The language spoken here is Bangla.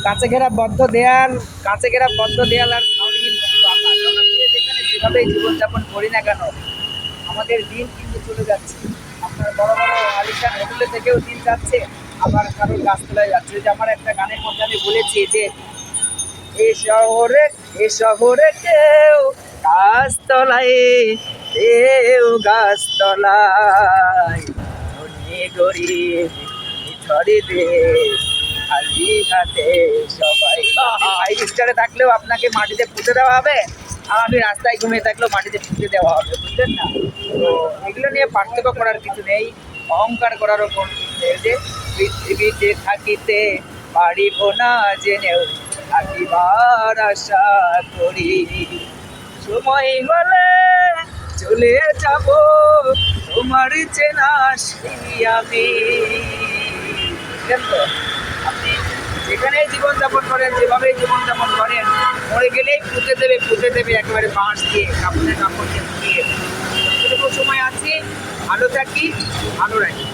কাছে ঘেরা বদ্ধ দেয়াল আর সাউন্ডহীন মুক্ত আকাশ। আমরা যে যেখানে যেভাবেই জীবনযাপন করি না কেন, আমাদের দিন কিন্তু চলে যাচ্ছে। আপনার বড় বড় আলিশান হোটেলে থেকেও দিন যাচ্ছে, আবার কারোর গাছতলায় যাচ্ছে। যে আমার একটা গানের মধ্যে আমি বলেছি যে এ শহরে এ শহরে কেউ গাছতলায়, কেউ গাছতলায়, ধনী গরিব ধরে দেশ খালি হাতে সবাই। 5 স্টারে থাকলেও আপনাকে মাটিতে পুঁতে দেওয়া হবে, আর আমি রাস্তায় ঘুমিয়ে থাকলেও মাটিতে পুঁতে দেওয়া হবে, বুঝলেন না? তো এগুলো নিয়ে পার্থক্য করার কিছু নেই, অহংকার করারও কোনো কিছু নেই। যে পৃথিবীতে থাকিতে পারিব না জেনেও থাকিবার আশা করি, সময় হলে চলে যাব তোমার চেনা সেই আমি। বুঝলেন তো? আপনি যেখানেই জীবনযাপন করেন, যেভাবেই জীবনযাপন করেন, মরে গেলেই পুঁতে দেবে একেবারে বাঁশ দিয়ে, কাপড়ে কাপড় দিয়ে পুড়িয়ে। যতটুকু সময় আছে ভালো থাকি, ভালো রাখি।